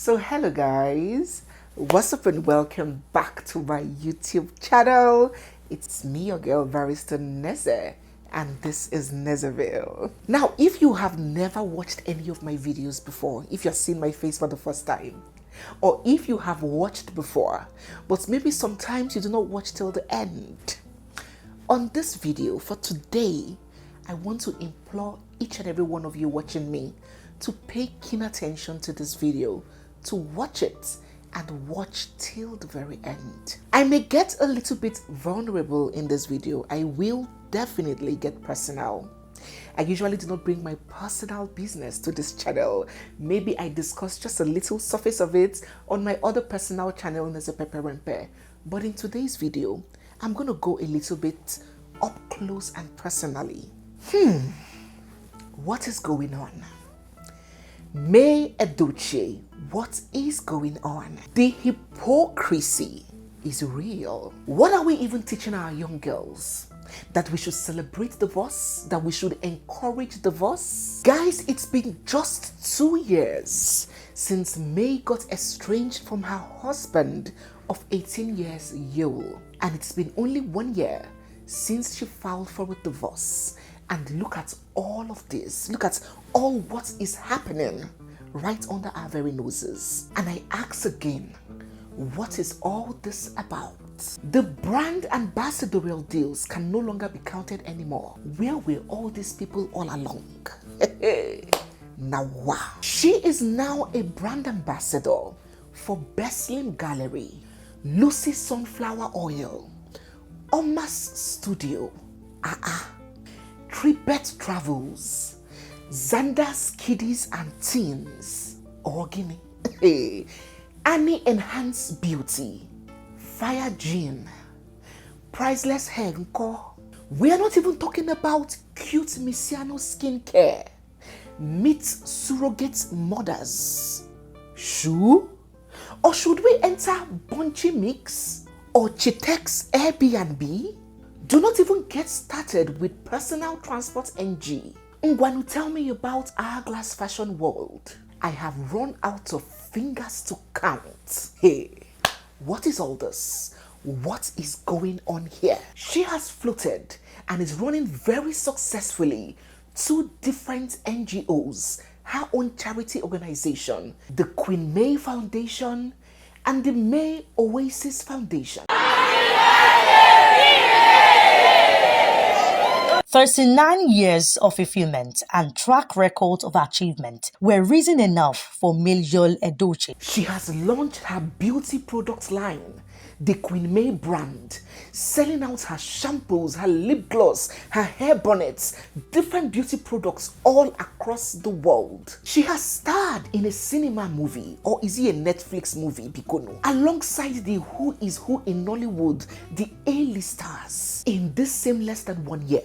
So hello guys, what's up and welcome back to my YouTube channel. It's me, your girl barrister Neze, and this is Nezeville. Now, if you have never watched any of my videos before, if you're seeing my face for the first time, or if you have watched before, but maybe sometimes you do not watch till the end, on this video for today, I want to implore each and every one of you watching me to pay keen attention to this video, to watch it and watch till the very end. I may get a little bit vulnerable in this video. I will definitely get personal. I usually do not bring my personal business to this channel. Maybe I discuss just a little surface of it on my other personal channel, Nezemasterclass. But in today's video, I'm going to go a little bit up close and personally. What is going on? EDOCHIE, what is going on? The hypocrisy is real. What are we even teaching our young girls? That we should celebrate divorce? That we should encourage divorce? Guys, it's been just 2 years since May got estranged from her husband of 18 years, Yule. And it's been only 1 year since she filed for a divorce. And look at all of this. Look at all what is happening right under our very noses. And I ask again, what is all this about? The brand ambassadorial deals can no longer be counted anymore. Where were all these people all along? Now, wow. She is now a brand ambassador for Bustling Gallery, Lucy Sunflower Oil, Omas Studio, Tribet Travels, Xander's Kiddies and Teens, Orgini, Annie Enhanced Beauty, Fire Jean, Priceless Hair Nko. We are not even talking about Cute Misiano Skincare, Meet Surrogate Mothers, Shoe, or should we enter Bunchy Mix or Chitex Airbnb? Do not even get started with Personal Transport NG. Ngwanu, tell me about Hourglass Fashion World. I have run out of fingers to count. Hey, what is all this? What is going on here? She has floated and is running very successfully 2 different NGOs, her own charity organization, the Queen May Foundation and the May Oasis Foundation. 39 years of fulfillment and track record of achievement were reason enough for Major EDOCHIE. She has launched her beauty product line, the Queen May brand, selling out her shampoos, her lip gloss, her hair bonnets, different beauty products all across the world. She has starred in a cinema movie, or is it a Netflix movie, Bikono, alongside the Who is Who in Nollywood, the A-listers. In this same less than 1 year,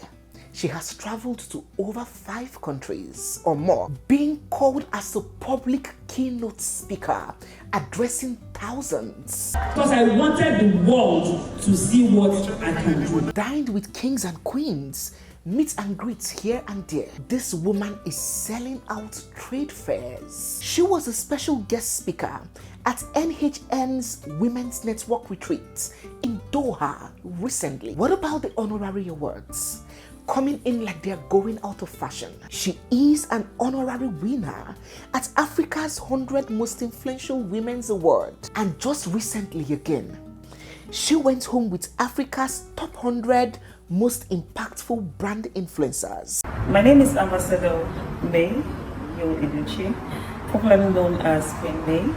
she has traveled to over 5 countries or more, being called as a public keynote speaker, addressing thousands. Because I wanted the world to see what I can do. Dined with kings and queens, meet and greets here and there. This woman is selling out trade fairs. She was a special guest speaker at NHN's Women's Network Retreat in Doha recently. What about the honorary awards? Coming in like they're going out of fashion. She is an honorary winner at Africa's 100 Most Influential Women's Award. And just recently again, she went home with Africa's top 100 most impactful brand influencers. My name is Ambassador May EDOCHIE, popularly known as Queen May.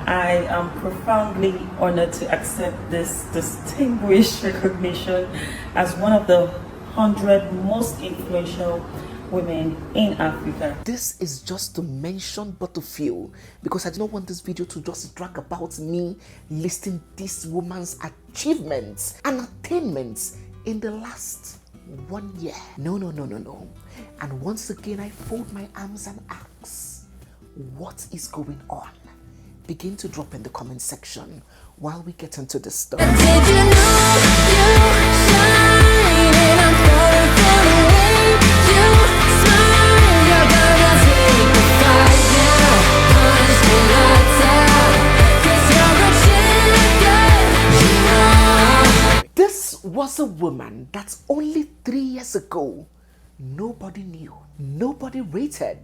I am profoundly honored to accept this distinguished recognition as one of the 100 most influential women in Africa. This is just to mention but a few, because I do not want this video to just drag about me listing this woman's achievements and attainments in the last 1 year. No. And once again, I fold my arms and ask, what is going on? Begin to drop in the comment section while we get into this story. Did you know you shine and I'm falling for the way you smile? You're gonna take the fight now, punch me outside. was a woman that only 3 years ago nobody knew, nobody rated,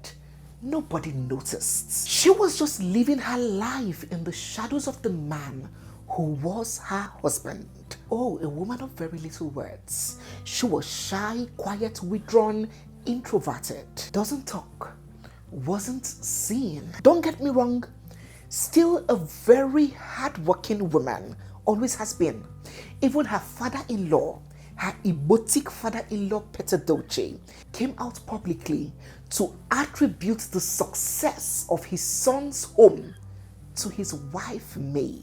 nobody noticed. She was just living her life in the shadows of the man who was her husband. Oh, a woman of very little words. She was shy, quiet, withdrawn, introverted, doesn't talk, wasn't seen. Don't get me wrong, still a very hardworking woman, always has been. Even her father-in-law, her emotic father-in-law Peter Doche, came out publicly to attribute the success of his son's home to his wife May.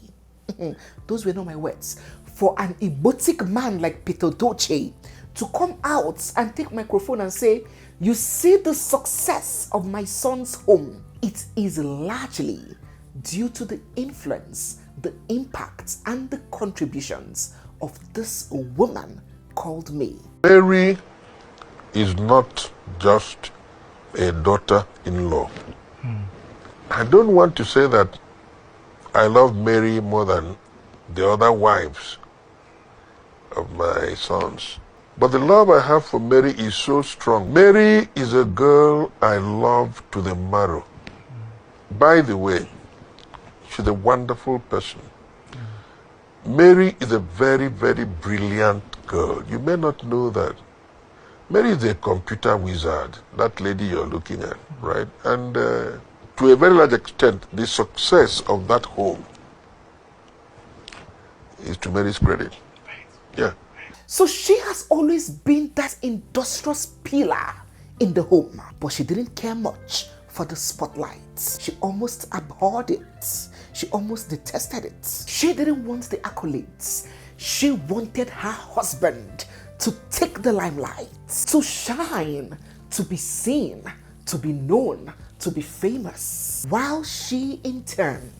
Those were not my words. For an emotic man like Peter Doche to come out and take microphone and say, you see the success of my son's home, it is largely due to the influence, the impact, and the contributions of this woman called May. Mary is not just a daughter-in-law. I don't want to say that I love Mary more than the other wives of my sons. But the love I have for Mary is so strong. Mary is a girl I love to the marrow. By the way, she's a wonderful person. Mary is a very, very brilliant girl. You may not know that. Mary is a computer wizard, that lady you're looking at, right? And to a very large extent, the success of that home is to Mary's credit. Yeah. So she has always been that industrious pillar in the home, but she didn't care much for the spotlight. She almost abhorred it. She almost detested it. She didn't want the accolades. She wanted her husband to take the limelight, to shine, to be seen, to be known, to be famous, while she in turn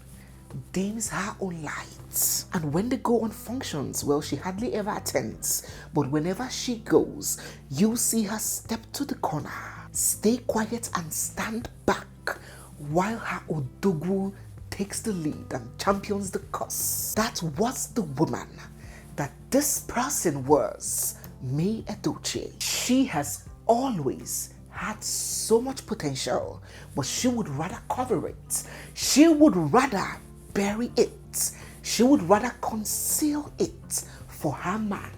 dims her own light. And when they go on functions, well, she hardly ever attends, but whenever she goes, you see her step to the corner, stay quiet and stand back, while her Odogwu takes the lead and champions the cause. That was the woman that this person was, May Edochie. She has always had so much potential, but she would rather cover it. She would rather bury it. She would rather conceal it for her man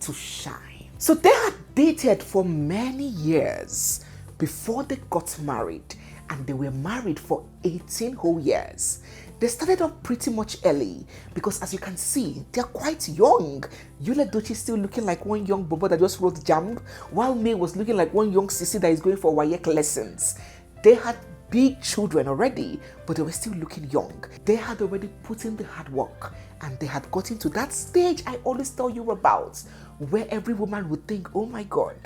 to shine. So they had dated for many years before they got married, and they were married for 18 whole years. They started off pretty much early because, as you can see, they're quite young. Yule Dochi still looking like one young bobo that just wrote Jamb, while May was looking like one young sissy that is going for WAEC lessons. They had big children already, but they were still looking young. They had already put in the hard work, and they had gotten to that stage I always tell you about, where every woman would think, oh my God,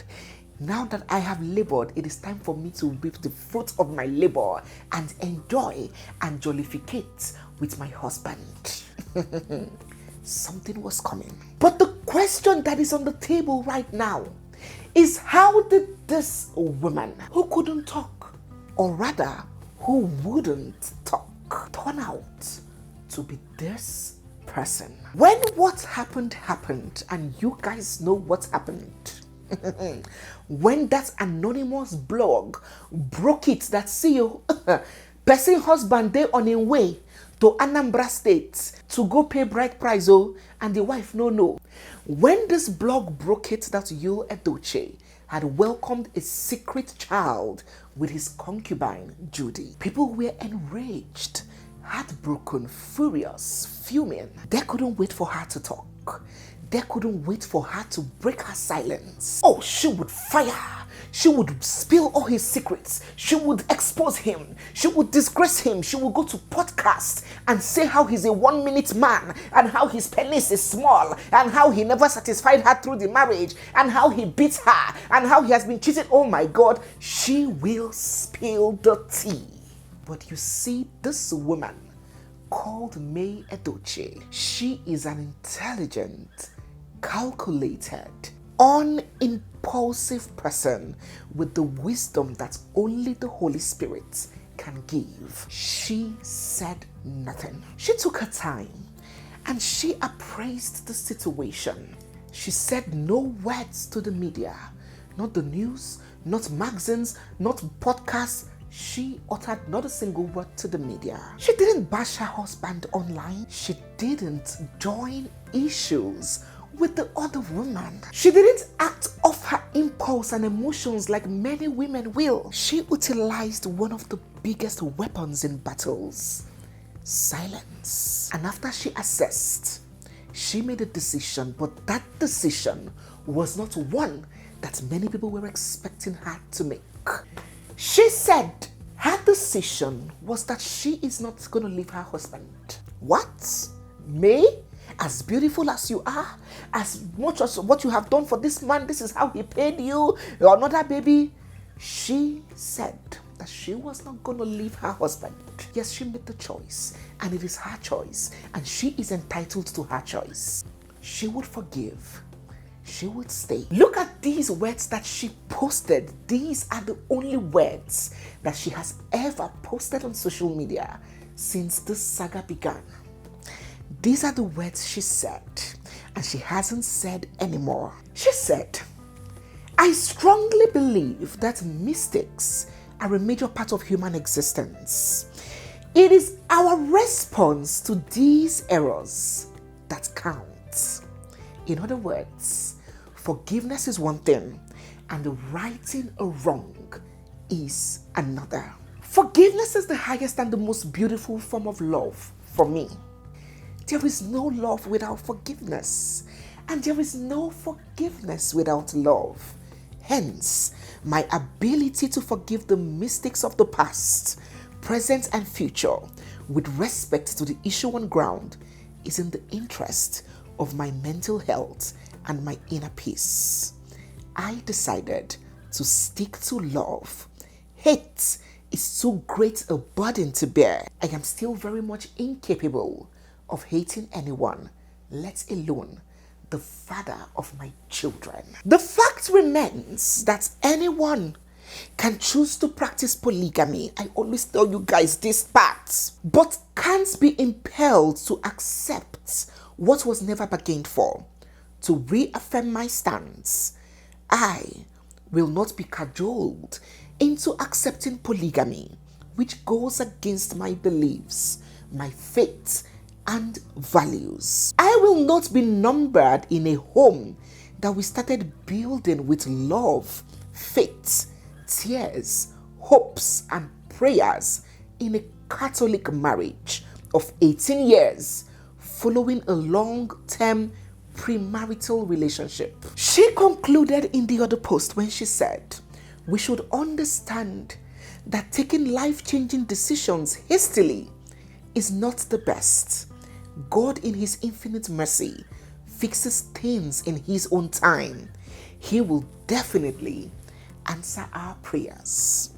now that I have labored, it is time for me to reap the fruit of my labor and enjoy and jollificate with my husband. Something was coming. But the question that is on the table right now is, how did this woman who couldn't talk, or rather who wouldn't talk, turn out to be this person? When what happened, and you guys know what happened. When that anonymous blog broke it that, see you, person husband they on him way to Anambra State to go pay bride price, oh, and the wife no. When this blog broke it that Yul Edochie had welcomed a secret child with his concubine Judy, people were enraged, heartbroken, furious, fuming. They couldn't wait for her to talk. They couldn't wait for her to break her silence. Oh, she would fire. She would spill all his secrets. She would expose him. She would disgrace him. She would go to podcasts and say how he's a 1-minute man, and how his penis is small, and how he never satisfied her through the marriage, and how he beats her, and how he has been cheated. Oh my God, she will spill the tea. But you see, this woman called May Edochie, she is an intelligent, calculated, unimpulsive person with the wisdom that only the Holy Spirit can give. She said nothing. She took her time and she appraised the situation. She said no words to the media, not the news, not magazines, not podcasts. She uttered not a single word to the media. She didn't bash her husband online. She didn't join issues with the other woman. She didn't act off her impulse and emotions like many women will. She utilized one of the biggest weapons in battles: silence. And after she assessed, she made a decision, but that decision was not one that many people were expecting her to make. She said her decision was that she is not going to leave her husband. What? May? As beautiful as you are, as much as what you have done for this man, this is how he paid you, another baby. She said that she was not going to leave her husband. Yes, she made the choice, and it is her choice, and she is entitled to her choice. She would forgive. She would stay. Look at these words that she posted. These are the only words that she has ever posted on social media since this saga began. These are the words she said, and she hasn't said anymore. She said, "I strongly believe that mistakes are a major part of human existence. It is our response to these errors that counts." In other words, forgiveness is one thing, and righting a wrong is another. Forgiveness is the highest and the most beautiful form of love for me. There is no love without forgiveness, and there is no forgiveness without love. Hence, my ability to forgive the mistakes of the past, present, and future with respect to the issue on ground is in the interest of my mental health and my inner peace. I decided to stick to love. Hate is too great a burden to bear. I am still very much incapable of hating anyone, let alone the father of my children. The fact remains that anyone can choose to practice polygamy. I always tell you guys this part, but can't be impelled to accept what was never bargained for. To reaffirm my stance, I will not be cajoled into accepting polygamy, which goes against my beliefs, my faith, and values. I will not be numbered in a home that we started building with love, faith, tears, hopes, and prayers in a Catholic marriage of 18 years following a long-term premarital relationship. She concluded in the other post when she said, "We should understand that taking life-changing decisions hastily is not the best. God, in His infinite mercy, fixes things in His own time. He will definitely answer our prayers."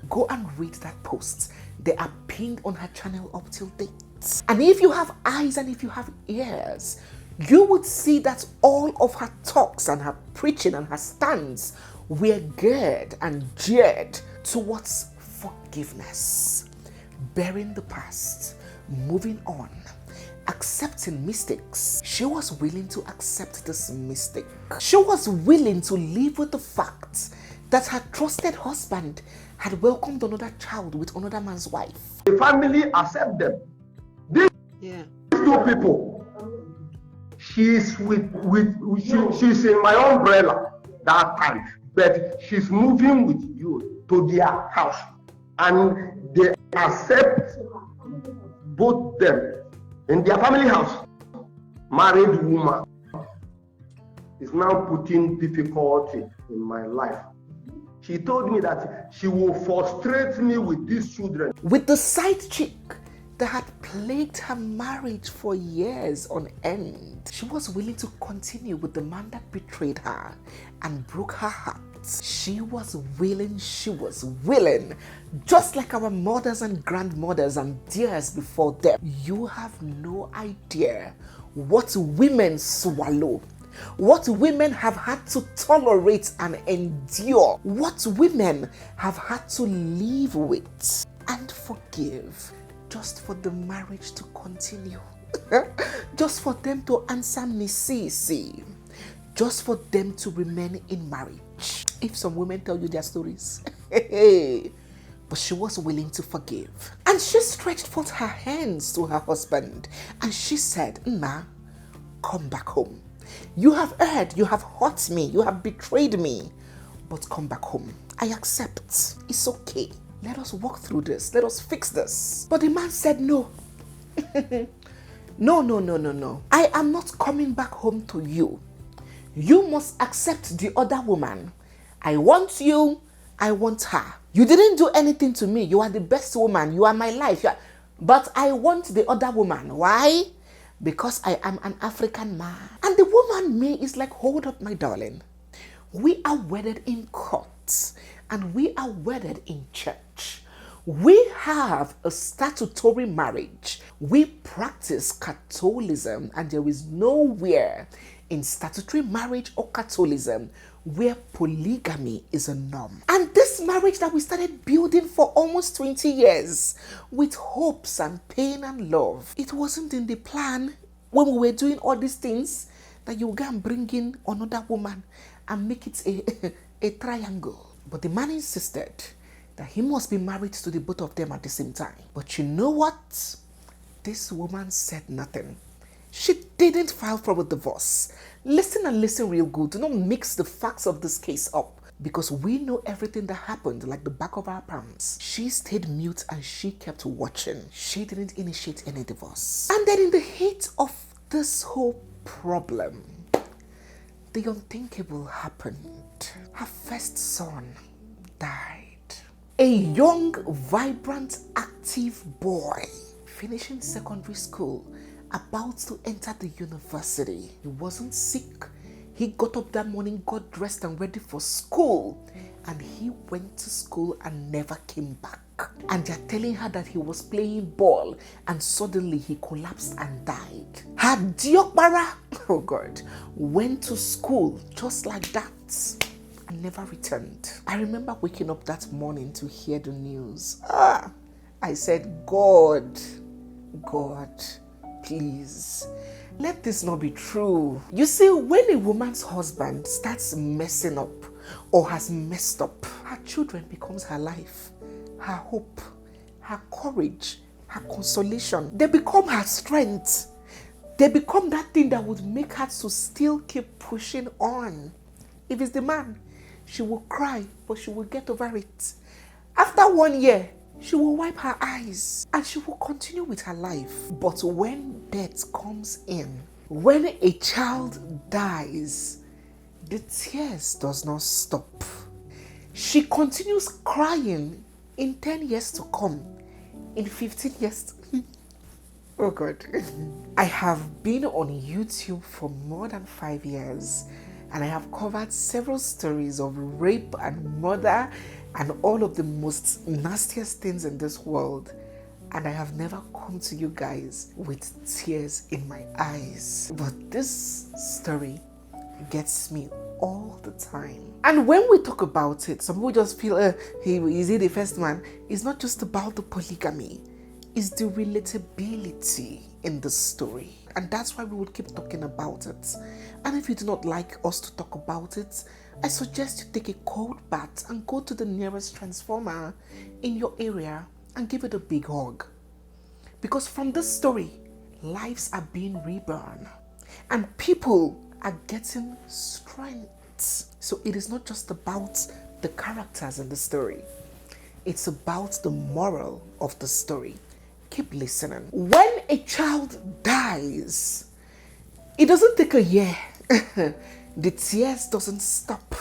Go and read that post. They are pinned on her channel up till date. And if you have eyes and if you have ears, you would see that all of her talks and her preaching and her stands were geared and geared towards forgiveness, bearing the past, moving on, accepting mistakes. She was willing to accept this mistake. She was willing to live with the fact that her trusted husband had welcomed another child with another man's wife. The family accept them. These two people, she's she's in my umbrella that time, but she's moving with you to their house, and they accept both them in their family house. Married woman is now putting difficulty in my life. She told me that she will frustrate me with these children. With the side chick that had plagued her marriage for years on end, she was willing to continue with the man that betrayed her and broke her heart. She was willing, just like our mothers and grandmothers and dears before them. You have no idea what women swallow, what women have had to tolerate and endure, what women have had to live with and forgive just for the marriage to continue. just for them to answer Misisi, just for them to remain in marriage. If some women tell you their stories, but she was willing to forgive. And she stretched forth her hands to her husband and she said, Nna, come back home. You have erred, you have hurt me, you have betrayed me, but come back home. I accept. It's okay. Let us walk through this. Let us fix this. But the man said no. No. I am not coming back home to you. You must accept the other woman. I want you. I want her. You didn't do anything to me. You are the best woman. You are my life. But I want the other woman. Why? Because I am an African man. And the woman May is like, hold up, my darling. We are wedded in court and we are wedded in church. We have a statutory marriage. We practice Catholicism, and there is nowhere in statutory marriage or Catholicism where polygamy is a norm. And this marriage that we started building for almost 20 years with hopes and pain and love, it wasn't in the plan when we were doing all these things that you go and bring in another woman and make it a triangle. But the man insisted that he must be married to the both of them at the same time. But you know what? This woman said nothing. She didn't file for a divorce. Listen and listen real good. Do not mix the facts of this case up, because we know everything that happened like the back of our palms. She stayed mute and she kept watching. She didn't initiate any divorce. And then in the heat of this whole problem, the unthinkable happened. Her first son died. A young, vibrant, active boy, finishing secondary school, about to enter the university. He wasn't sick. He got up that morning, got dressed and ready for school. And he went to school and never came back. And they're telling her that he was playing ball and suddenly he collapsed and died. Her Diokbara, oh God, went to school just like that and never returned. I remember waking up that morning to hear the news. I said, God, please, let this not be true. You see, when a woman's husband starts messing up or has messed up, her children becomes her life, her hope, her courage, her consolation. They become her strength. They become that thing that would make her to still keep pushing on. If it's the man, she will cry, but she will get over it. After 1 year, she will wipe her eyes and she will continue with her life. But when death comes in, when a child dies, the tears does not stop. She continues crying in 10 years to come, in 15 years. Oh God. I have been on YouTube for more than 5 years and I have covered several stories of rape and murder and all of the most nastiest things in this world. And I have never come to you guys with tears in my eyes. But this story gets me all the time. And when we talk about it, some people just feel, is he the first man? It's not just about the polygamy. It's the relatability in the story. And that's why we would keep talking about it. And if you do not like us to talk about it, I suggest you take a cold bath and go to the nearest transformer in your area and give it a big hug. Because from this story, lives are being reborn and people are getting strength. So it is not just about the characters in the story. It's about the moral of the story. Keep listening. When a child dies, it doesn't take a year. The tears doesn't stop.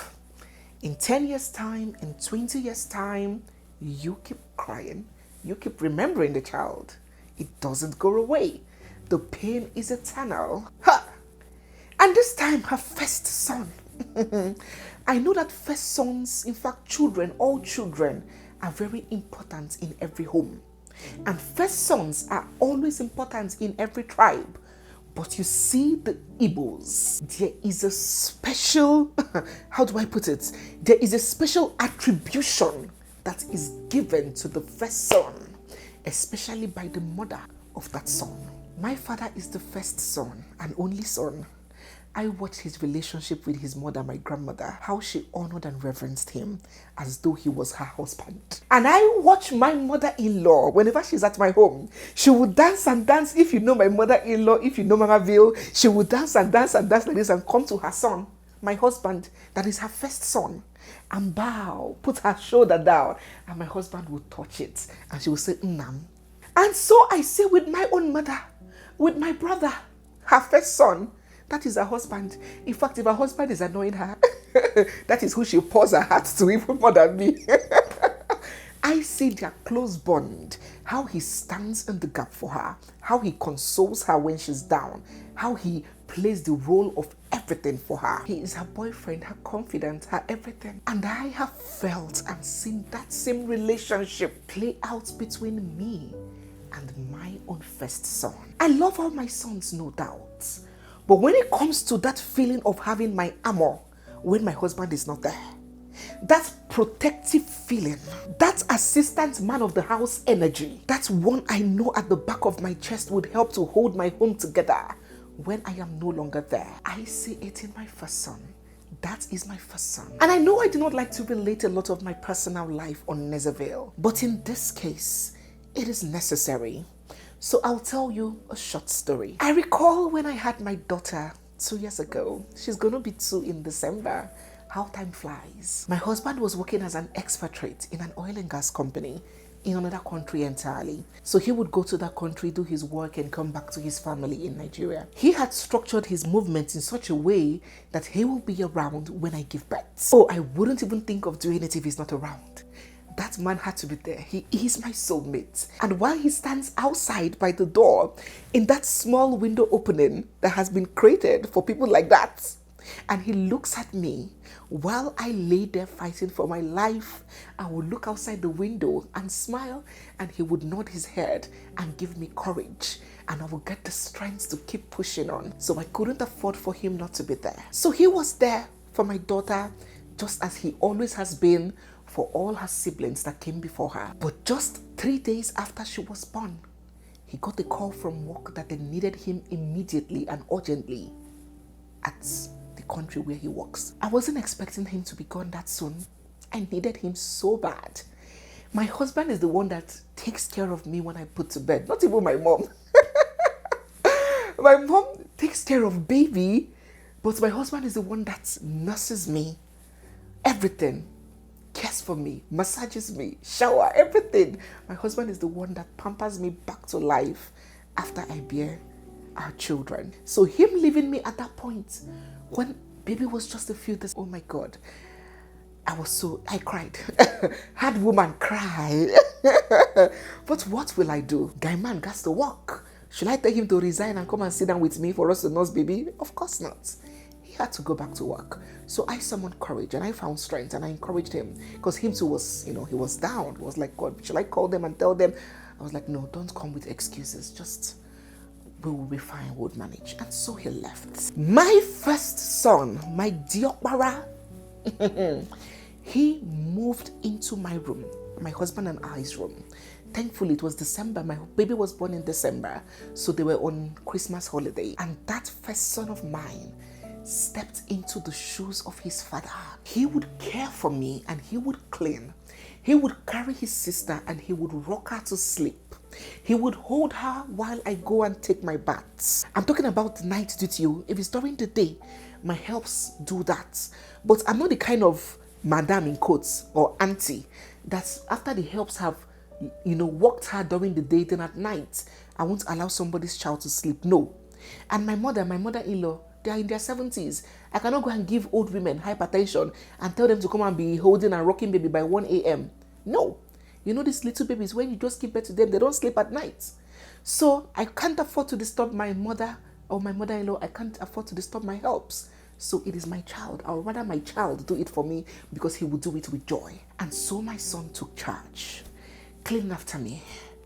In 10 years time, in 20 years time, you keep crying. You keep remembering the child. It doesn't go away. The pain is eternal. Ha! And this time, her first son. I know that first sons, in fact children, all children are very important in every home. And first sons are always important in every tribe. But you see the Igbos, there is a special, how do I put it? There is a special attribution that is given to the first son, especially by the mother of that son. My father is the first son and only son. I watched his relationship with his mother, my grandmother, how she honored and reverenced him as though he was her husband. And I watch my mother-in-law, whenever she's at my home, she would dance and dance. If you know my mother-in-law, if you know Nezeville, she would dance and dance and dance like this and come to her son, my husband, that is her first son, and bow, put her shoulder down, and my husband would touch it, and she would say, Nnam. And so I say with my own mother, with my brother, her first son, that is her husband. In fact, if her husband is annoying her, that is who she pours her heart to, even more than me. I see their close bond, how he stands in the gap for her, how he consoles her when she's down, how he plays the role of everything for her. He is her boyfriend, her confidant, her everything. And I have felt and seen that same relationship play out between me and my own first son. I love all my sons, no doubt. But when it comes to that feeling of having my armor when my husband is not there, that protective feeling, that assistant man of the house energy, that's one I know at the back of my chest would help to hold my home together when I am no longer there. I see it in my first son. That is my first son. And I know I do not like to relate a lot of my personal life on Nezeville, but in this case, it is necessary. So I'll tell you a short story. I recall when I had my daughter 2 years ago. She's going to be 2 in December. How time flies. My husband was working as an expatriate in an oil and gas company in another country entirely. So he would go to that country, do his work, and come back to his family in Nigeria. He had structured his movements in such a way that he will be around when I give birth. Oh, I wouldn't even think of doing it if he's not around. That man had to be there. He is my soulmate. And while he stands outside by the door in that small window opening that has been created for people like that, and he looks at me while I lay there fighting for my life, I would look outside the window and smile, and he would nod his head and give me courage, and I would get the strength to keep pushing on. So I couldn't afford for him not to be there. So he was there for my daughter, just as he always has been for all her siblings that came before her. But just 3 days after she was born, he got a call from work that they needed him immediately and urgently at the country where he works. I wasn't expecting him to be gone that soon. I needed him so bad. My husband is the one that takes care of me when I put to bed, not even my mom. My mom takes care of baby, but my husband is the one that nurses me. Everything. Cares for me, massages me, shower, everything. My husband is the one that pampers me back to life after I bear our children. So him leaving me at that point, when baby was just a few days, oh my God, I cried. Had woman cry. But what will I do? Guy man got to work. Should I tell him to resign and come and sit down with me for us to nurse baby? Of course not. He had to go back to work. So I summoned courage and I found strength and I encouraged him, because him too was, he was down. He was like, God, should I call them and tell them? I was like, no, don't come with excuses. Just, we will be fine, we'll manage. And so he left. My first son, my Diokbara, he moved into my room, my husband and I's room. Thankfully, it was December. My baby was born in December. So they were on Christmas holiday. And that first son of mine stepped into the shoes of his father. He would care for me and he would clean. He would carry his sister and he would rock her to sleep. He would hold her while I go and take my baths. I'm talking about night duty. If it's during the day, my helps do that. But I'm not the kind of madam in quotes or auntie that after the helps have worked her during the day, then at night I won't allow somebody's child to sleep. No. And my mother-in-law, they are in their 70s. I cannot go and give old women hypertension and tell them to come and be holding and rocking baby by 1 a.m. No. These little babies, when you just give birth to them, they don't sleep at night. So I can't afford to disturb my mother or my mother-in-law. I can't afford to disturb my helps. So it is my child. I would rather my child do it for me because he will do it with joy. And so my son took charge, cleaning after me.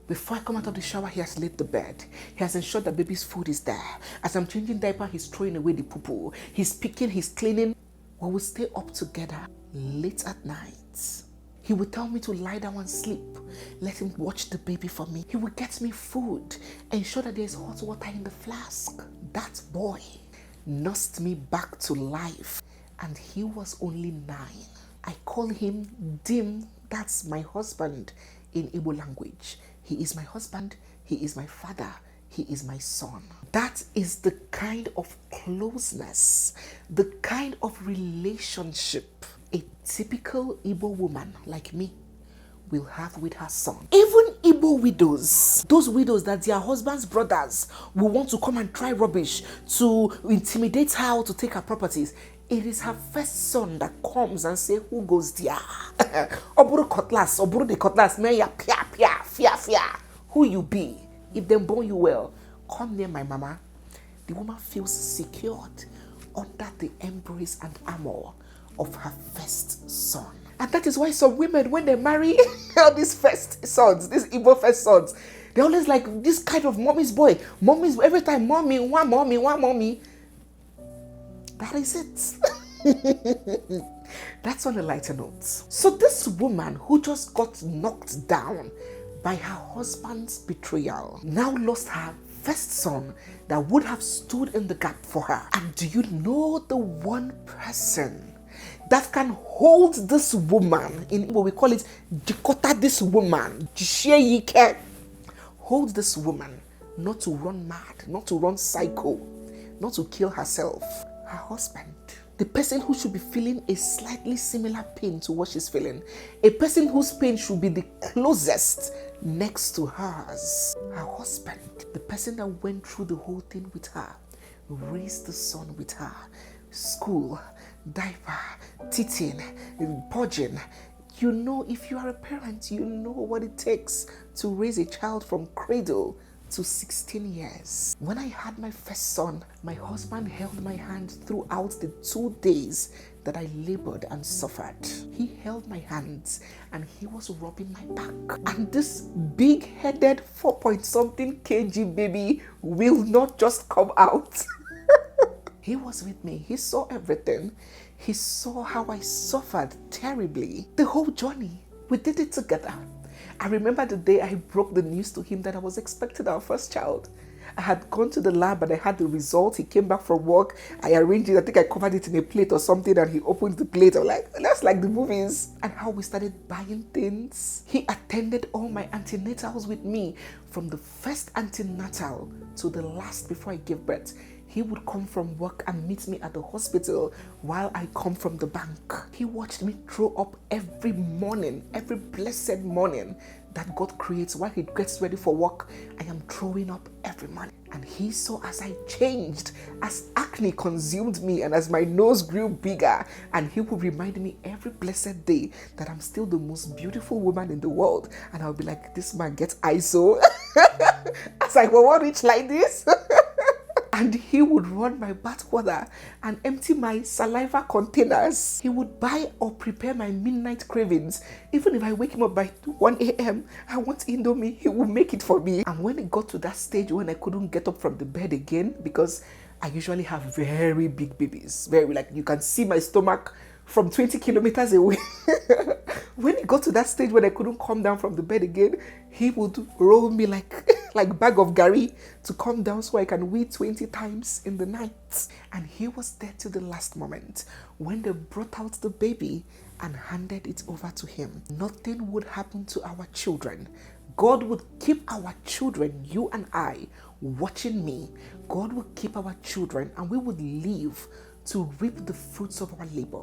Before I come out of the shower, he has laid the bed. He has ensured that baby's food is there. As I'm changing diaper, he's throwing away the poo-poo. He's picking, he's cleaning. We will stay up together late at night. He would tell me to lie down and sleep. Let him watch the baby for me. He would get me food, ensure that there's hot water in the flask. That boy nursed me back to life, and he was only 9. I call him Dim. That's my husband in Igbo language. He is my husband. He is my father. He is my son. That is the kind of closeness, the kind of relationship a typical Igbo woman like me will have with her son. Even Igbo widows, those widows that their husband's brothers will want to come and try rubbish to intimidate her to take her properties, it is her first son that comes and say, who goes there? Oburu cutlass, oburu the cutlass, meya pia pia, fia fia. Who you be? If them born you well, come near my mama. The woman feels secured under the embrace and armor of her first son. And that is why some women, when they marry all these first sons, these Igbo first sons, they're always like this kind of mommy's boy. Mommy's, every time, mommy, one mommy, one mommy. That is it. That's on a lighter note. So this woman who just got knocked down by her husband's betrayal now lost her first son that would have stood in the gap for her. And do you know the one person that can hold this woman, in Igbo we call it jikota this woman, hold this woman not to run mad, not to run psycho, not to kill herself? Her husband. The person who should be feeling a slightly similar pain to what she's feeling. A person whose pain should be the closest next to hers. Her husband. The person that went through the whole thing with her. Raised the son with her. School, diaper, teething, purging. You know, if you are a parent, you know what it takes to raise a child from cradle to 16 years. When I had my first son, my husband held my hand throughout the 2 days that I labored and suffered. He held my hands and he was rubbing my back. And this big-headed 4-point-something kg baby will not just come out. He was with me. He saw everything. He saw how I suffered terribly. The whole journey. We did it together. I remember the day I broke the news to him that I was expecting our first child. I had gone to the lab and I had the result. He came back from work. I arranged it. I think I covered it in a plate or something, and he opened the plate. I'm like, that's like the movies. And how we started buying things. He attended all my antenatals with me, from the first antenatal to the last before I gave birth. He would come from work and meet me at the hospital while I come from the bank. He watched me throw up every morning, every blessed morning that God creates. While he gets ready for work, I am throwing up every morning. And he saw as I changed, as acne consumed me and as my nose grew bigger. And he would remind me every blessed day that I'm still the most beautiful woman in the world. And I'll be like, this man gets ISO. As I will reach like this. And he would run my bathwater and empty my saliva containers. He would buy or prepare my midnight cravings. Even if I wake him up by 1 a.m., I want Indomie, he would make it for me. And when it got to that stage when I couldn't get up from the bed again, because I usually have very big babies, very, like, you can see my stomach from 20 kilometers away. When it got to that stage when I couldn't come down from the bed again, he would roll me like bag of gari to come down so I can wee 20 times in the night. And he was there till the last moment when they brought out the baby and handed it over to him. Nothing would happen to our children. God would keep our children, you and I, watching me. God would keep our children and we would live to reap the fruits of our labor.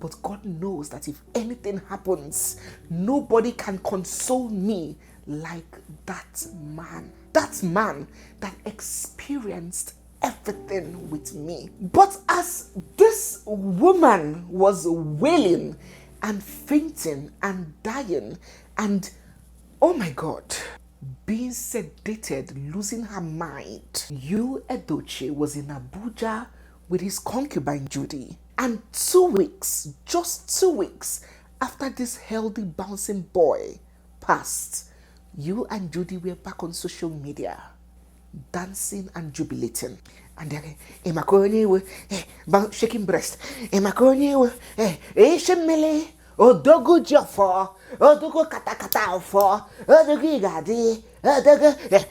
But God knows that if anything happens, nobody can console me like that man. That man that experienced everything with me. But as this woman was wailing and fainting and dying and, oh my God, being sedated, losing her mind, EDOCHIE was in Abuja with his concubine Judy. And 2 weeks, just 2 weeks after this healthy bouncing boy passed, you and Judy were back on social media, dancing and jubilating. And then, shaking breast, Odogu Jaffa, Odugo kata kata for. Odugo igadi. Odugo.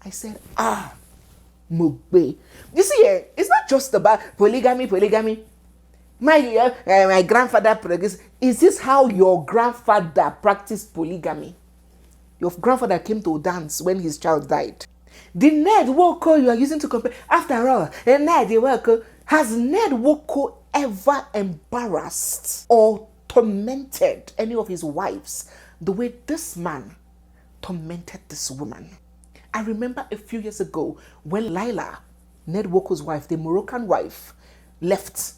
I said, Mugbe. You see, it's not just about polygamy. My grandfather practiced. Is this how your grandfather practiced polygamy? Your grandfather came to dance when his child died. The Ned Woko you are using to compare. After all, Ned Woko, has Ned Woko ever embarrassed or tormented any of his wives the way this man tormented this woman? I remember a few years ago when Lila, Ned Woko's wife, the Moroccan wife, left.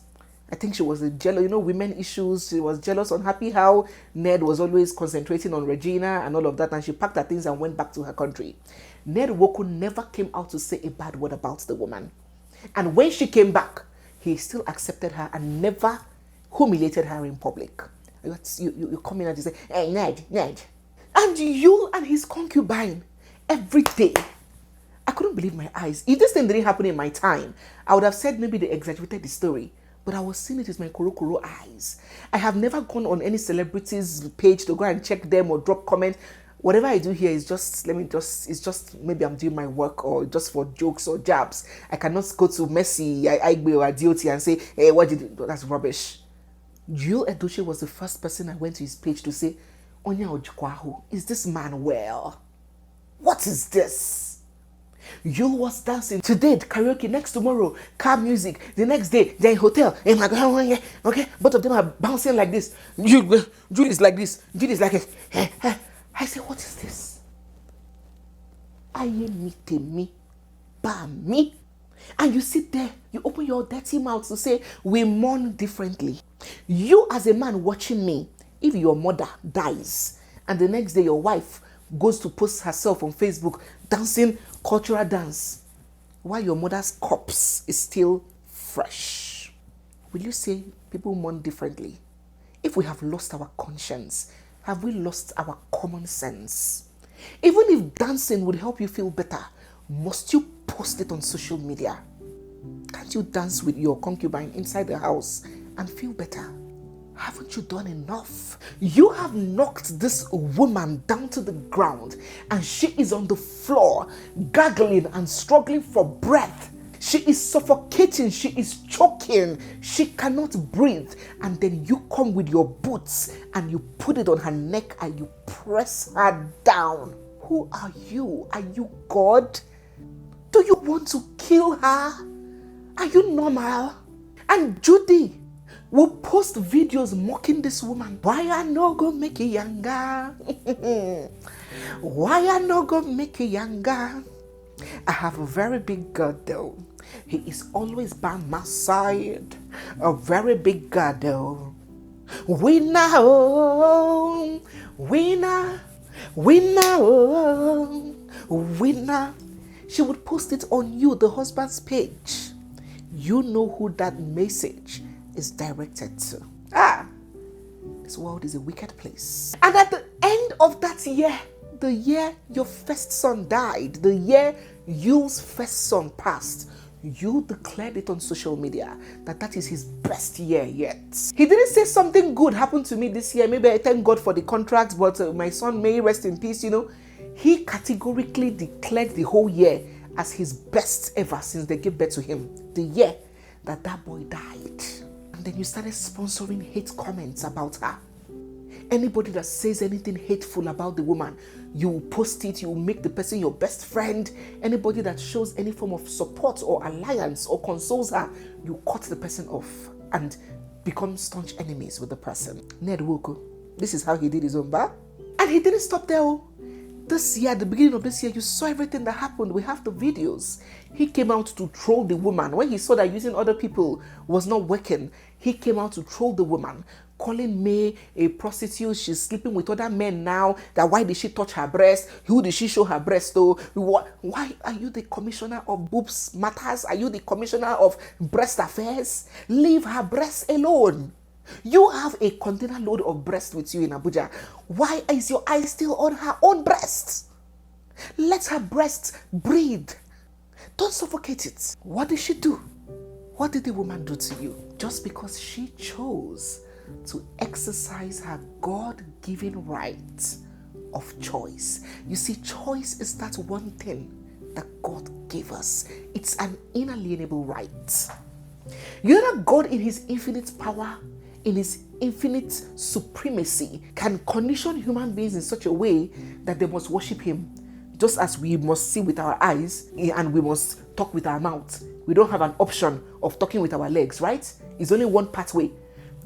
I think she was jealous, women issues. She was jealous, unhappy how Ned was always concentrating on Regina and all of that. And she packed her things and went back to her country. Ned Woko never came out to say a bad word about the woman. And when she came back, he still accepted her and never humiliated her in public. You come in and you say, hey, Ned. And you and his concubine, every day. I couldn't believe my eyes. If this thing didn't happen in my time, I would have said maybe they exaggerated the story. But I was seeing it with my kuro eyes. I have never gone on any celebrity's page to go and check them or drop comment. Whatever I do here is just maybe I'm doing my work or just for jokes or jabs. I cannot go to Messi, Aigbe or Adioti and say, hey, what did you? That's rubbish. Jewel Edochie was the first person I went to his page to say, Onya Ojukwahu, is this man well? What is this? You was dancing today, karaoke, next tomorrow, car music, the next day, they're in hotel, and like, okay, both of them are bouncing like this. Judy's like this, Judy's like this. I said, what is this? Me, ba me. And you sit there, you open your dirty mouth to say, we mourn differently. You as a man watching me, if your mother dies, and the next day your wife goes to post herself on Facebook dancing cultural dance while your mother's corpse is still fresh, will you say people mourn differently? If we have lost our conscience, have we lost our common sense? Even if dancing would help you feel better, must you post it on social media? Can't you dance with your concubine inside the house and feel better? Haven't you done enough? You have knocked this woman down to the ground and she is on the floor, gargling and struggling for breath. She is suffocating, she is choking, she cannot breathe. And then you come with your boots and you put it on her neck and you press her down. Who are you? Are you God? Do you want to kill her? Are you normal? And Judy will post videos mocking this woman. Why I no go make it younger? Why I no go make it younger? I have a very big God though. He is always by my side. A very big God though. Winner, oh, winner, winner, oh, winner. She would post it on you, the husband's page. You know who that message is directed to. This world is a wicked place. And at the end of that year, the year your first son died, the year Yule's first son passed, you declared it on social media that is his best year yet. He didn't say something good happened to me this year. Maybe I thank God for the contract, but my son may rest in peace, He categorically declared the whole year as his best ever since they gave birth to him. The year that boy died. And then you started sponsoring hate comments about her. Anybody that says anything hateful about the woman, you post it, you make the person your best friend. Anybody that shows any form of support or alliance or consoles her, you cut the person off and become staunch enemies with the person. Ned Woko, this is how he did his own bar. And he didn't stop there. This year, at the beginning of this year, you saw everything that happened. We have the videos. He came out to troll the woman. When he saw that using other people was not working, he came out to troll the woman, calling May a prostitute. She's sleeping with other men now. That why did she touch her breast? Who did she show her breast to? Why are you the commissioner of boobs matters? Are you the commissioner of breast affairs? Leave her breasts alone. You have a container load of breast with you in Abuja. Why is your eye still on her own breasts? Let her breasts breathe. Don't suffocate it. What did she do? What did the woman do to you? Just because she chose to exercise her God-given right of choice. You see, choice is that one thing that God gave us. It's an inalienable right. You know that God, in his infinite power, in his infinite supremacy, can condition human beings in such a way that they must worship him, just as we must see with our eyes and we must talk with our mouth. We don't have an option of talking with our legs, right? It's only one pathway.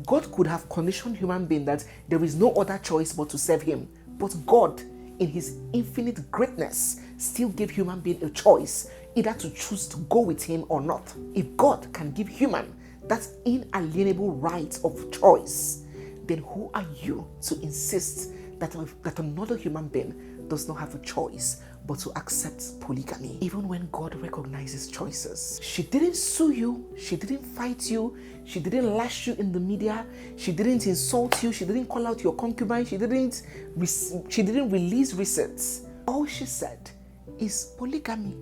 God could have conditioned human being that there is no other choice but to serve him. But God, in his infinite greatness, still gave human being a choice, either to choose to go with him or not. If God can give human that inalienable right of choice, then who are you to insist that another human being does not have a choice but to accept polygamy? Even when God recognizes choices, she didn't sue you, she didn't fight you, she didn't lash you in the media, she didn't insult you, she didn't call out your concubine, she didn't release receipts. All she said is polygamy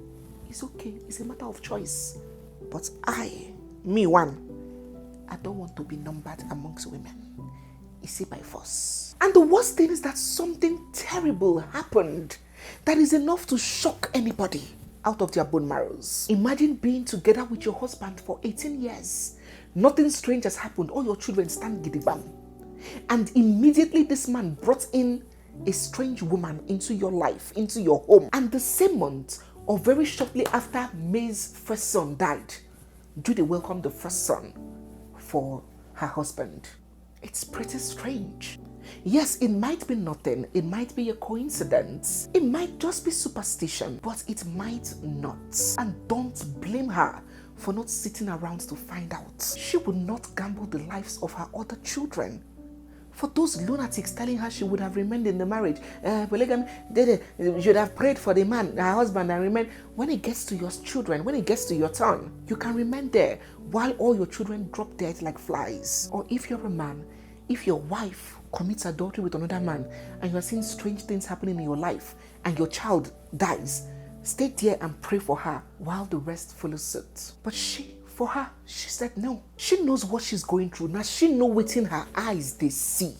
is okay, it's a matter of choice. But I don't want to be numbered amongst women. Is it by force? And the worst thing is that something terrible happened that is enough to shock anybody out of their bone marrows. Imagine being together with your husband for 18 years. Nothing strange has happened. All your children stand gidibam. And immediately this man brought in a strange woman into your life, into your home. And the same month, or very shortly after May's first son died, Judy welcomed the first son for her husband. It's pretty strange. Yes, it might be nothing. It might be a coincidence. It might just be superstition, but it might not. And don't blame her for not sitting around to find out. She would not gamble the lives of her other children for those lunatics telling her she would have remained in the marriage. Polygamy, you should have prayed for the man, her husband, and remain. When it gets to your children, when it gets to your turn, you can remain there while all your children drop dead like flies. Or if you're a man, if your wife commits adultery with another man and you're seeing strange things happening in your life and your child dies, stay there and pray for her while the rest follow suit. But she said no. She knows what she's going through. Now she knows within her eyes they see.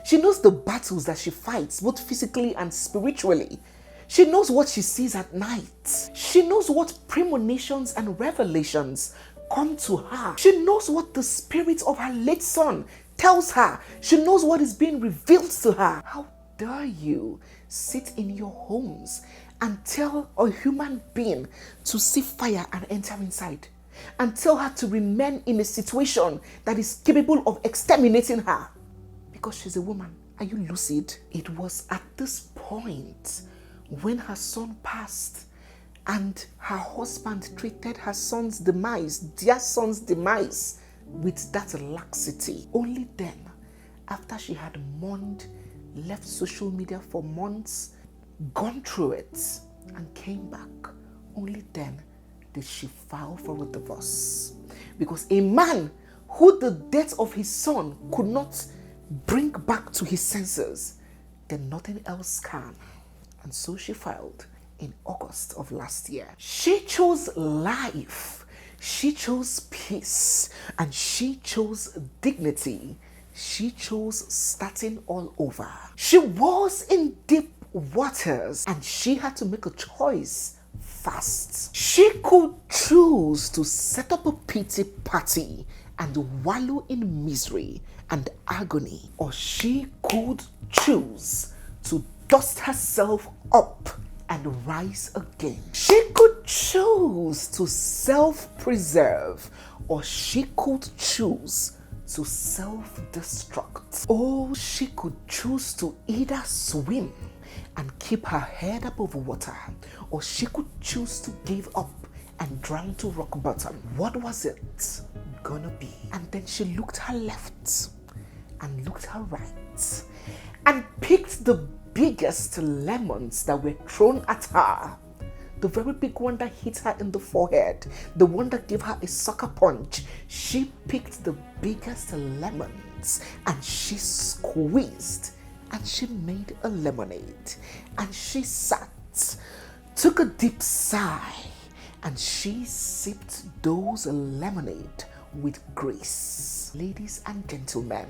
She knows the battles that she fights, both physically and spiritually. She knows what she sees at night. She knows what premonitions and revelations come to her. She knows what the spirit of her late son tells her. She knows what is being revealed to her. How dare you sit in your homes and tell a human being to see fire and enter inside, and tell her to remain in a situation that is capable of exterminating her because she's a woman? Are you lucid? It was at this point when her son passed and her husband treated her son's demise, their son's demise, with that laxity. Only then, after she had mourned, left social media for months, gone through it, and came back, only then did she file for a divorce. Because a man who the death of his son could not bring back to his senses, then nothing else can. And so she filed in August of last year. She chose life. She chose peace. And she chose dignity. She chose starting all over. She was in deep waters and she had to make a choice fast. She could choose to set up a pity party and wallow in misery and agony, or she could choose to dust herself up and rise again. She could choose to self-preserve, or she could choose to self-destruct. Or she could choose to either swim and keep her head above water, or she could choose to give up and drown to rock bottom. What was it gonna be? And then she looked her left and looked her right and picked the biggest lemons that were thrown at her. The very big one that hit her in the forehead, the one that gave her a sucker punch. She picked the biggest lemons and she squeezed and she made a lemonade. And she sat, took a deep sigh, and she sipped those lemonade with grace. Ladies and gentlemen,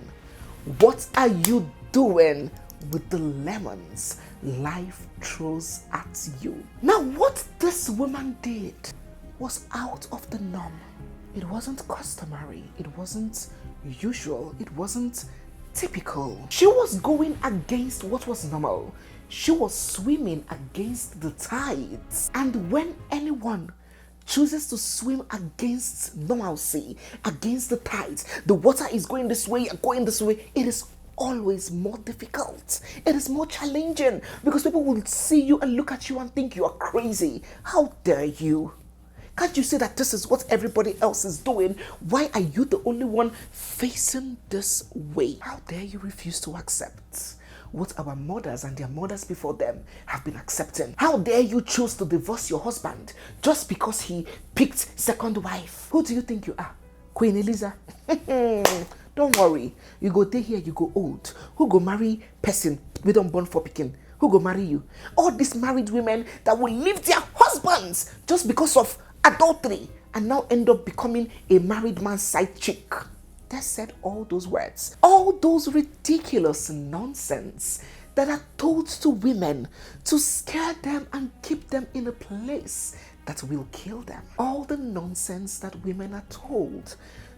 What are you doing with the lemons life throws at you? Now, what this woman did was out of the norm. It wasn't customary. It wasn't usual. It wasn't typical. She was going against what was normal. She was swimming against the tides. And when anyone chooses to swim against normalcy, against the tides, the water is going this way, you're going this way, it is always more difficult. It is more challenging because people will see you and look at you and think you are crazy. How dare you? Can't you see that this is what everybody else is doing? Why are you the only one facing this way? How dare you refuse to accept what our mothers and their mothers before them have been accepting? How dare you choose to divorce your husband just because he picked second wife? Who do you think you are? Queen Eliza? Don't worry. You go day here, you go old. Who go marry person we don't born for picking? Who go marry you? All these married women that will leave their husbands just because of adultery and now end up becoming a married man's side chick. They said all those words, all those ridiculous nonsense that are told to women to scare them and keep them in a place that will kill them. All the nonsense that women are told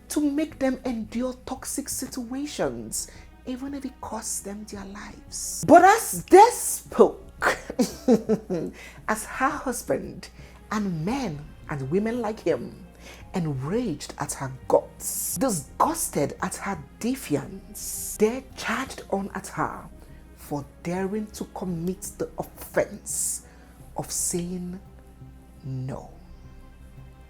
to make them endure toxic situations, even if it costs them their lives. But as they spoke, as her husband and men and women like him, enraged at her guts, disgusted at her defiance, they charged on at her for daring to commit the offense of saying no.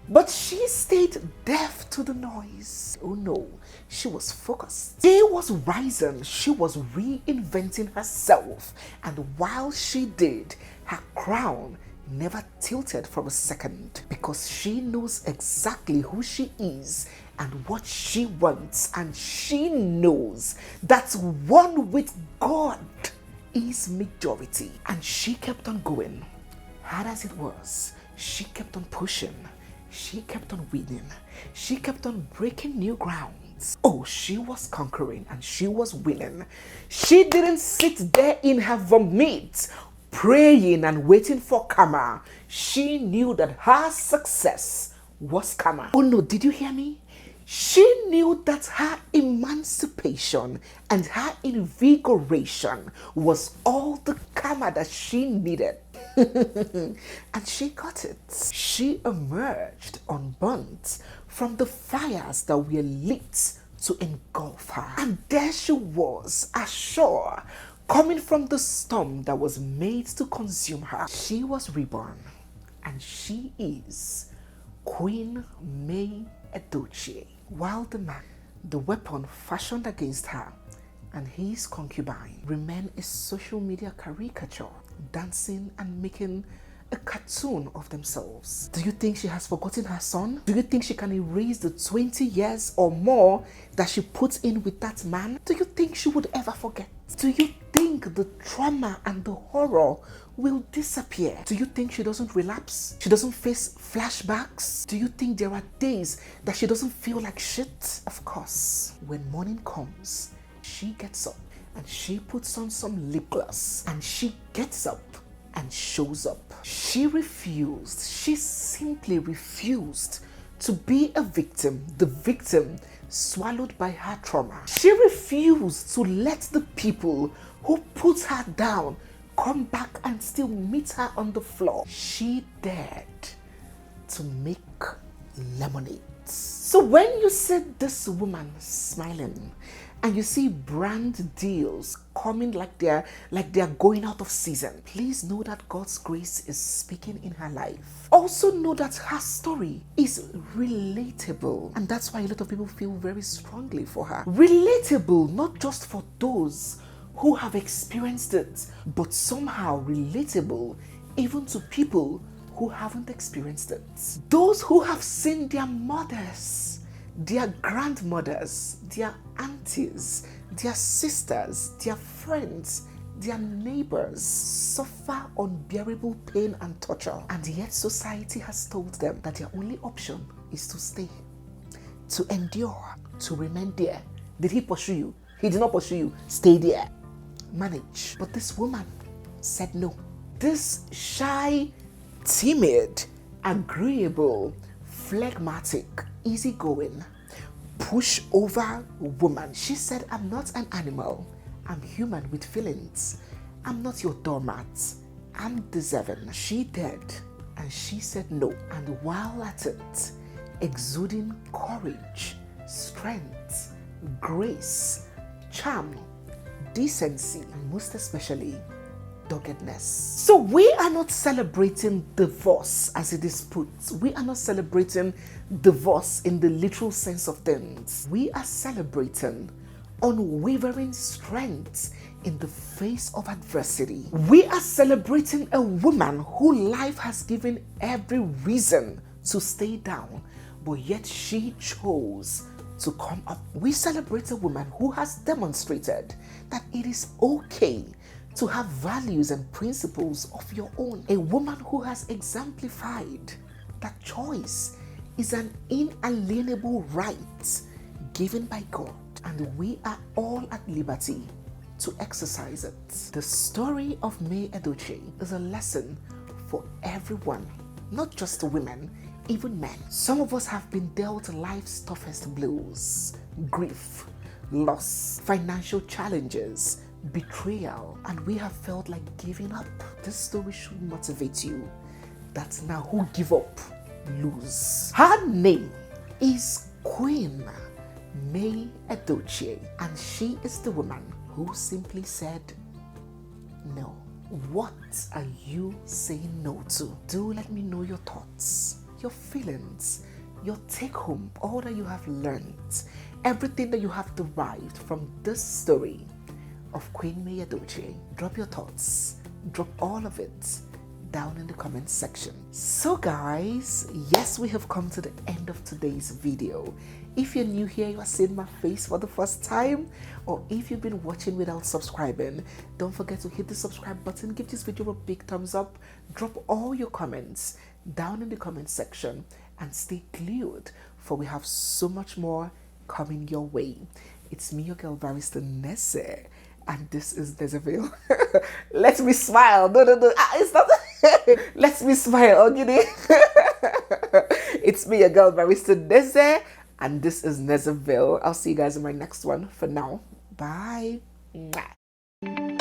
But she stayed deaf to the noise. Oh no, she was focused. She was rising. She was reinventing herself. And while she did, her crown never tilted for a second, because she knows exactly who she is and what she wants, and she knows that one with God is majority. And she kept on going. Hard as it was, she kept on pushing. She kept on winning. She kept on breaking new grounds. Oh, she was conquering and she was winning. She didn't sit there in her vomit praying and waiting for karma. She knew that her success was karma. Oh no, did you hear me? She knew that her emancipation and her invigoration was all the karma that she needed. And she got it. She emerged unburnt from the fires that were lit to engulf her. And there she was, ashore, coming from the storm that was made to consume her. She was reborn, and she is Queen May EDOCHIE. While the man, the weapon fashioned against her and his concubine, remain a social media caricature, dancing and making a cartoon of themselves. Do you think she has forgotten her son? Do you think she can erase the 20 years or more that she put in with that man? Do you think she would ever forget? Do you think the trauma and the horror will disappear? Do you think she doesn't relapse? She doesn't face flashbacks? Do you think there are days that she doesn't feel like shit? Of course, when morning comes, she gets up and she puts on some lip gloss and she gets up and shows up. She refused. She simply refused to be a victim, the victim swallowed by her trauma. She refused to let the people who put her down come back and still meet her on the floor. She dared to make lemonade. So when you see this woman smiling and you see brand deals coming like they're going out of season, please know that God's grace is speaking in her life. Also know that her story is relatable, and that's why a lot of people feel very strongly for her. Relatable not just for those who have experienced it, but somehow relatable even to people who haven't experienced it. Those who have seen their mothers, their grandmothers, their aunties, their sisters, their friends, their neighbors suffer unbearable pain and torture, and yet society has told them that their only option is to stay, to endure, to remain there. Did he pursue you? He did not pursue you. Stay there. Manage. But this woman said no. This shy, timid, agreeable, phlegmatic, easygoing, pushover woman. She said, I'm not an animal. I'm human with feelings. I'm not your doormat. I'm deserving. She did. And she said no. And while at it, exuding courage, strength, grace, charm, decency, and most especially, doggedness. So we are not celebrating divorce as it is put. We are not celebrating divorce in the literal sense of things. We are celebrating unwavering strength in the face of adversity. We are celebrating a woman who life has given every reason to stay down, but yet she chose to come up. We celebrate a woman who has demonstrated that it is okay to have values and principles of your own. A woman who has exemplified that choice is an inalienable right given by God, and we are all at liberty to exercise it. The story of May Edochie is a lesson for everyone, not just women, even men. Some of us have been dealt life's toughest blows: grief, loss, financial challenges, betrayal, and we have felt like giving up. This story should motivate you that now who give up lose. Her name is Queen May Edochie, and she is the woman who simply said no. What are you saying no to? Do let me know your thoughts, your feelings, your take home, all that you have learned, everything that you have derived from this story of Queen May Edochie. Drop your thoughts, drop all of it down in the comment section. So guys, yes, we have come to the end of today's video. If you're new here, you are seeing my face for the first time, or if you've been watching without subscribing, don't forget to hit the subscribe button, give this video a big thumbs up, drop all your comments down in the comment section, and stay glued, for we have so much more coming your way. It's me, your girl barrister Nesse, and this is Nezeville. Let me smile. No, it's not. Let me smile, okay? It's me, your girl barrister Nesse, and this is Nezeville. I'll see you guys in my next one. For now, bye. Mwah.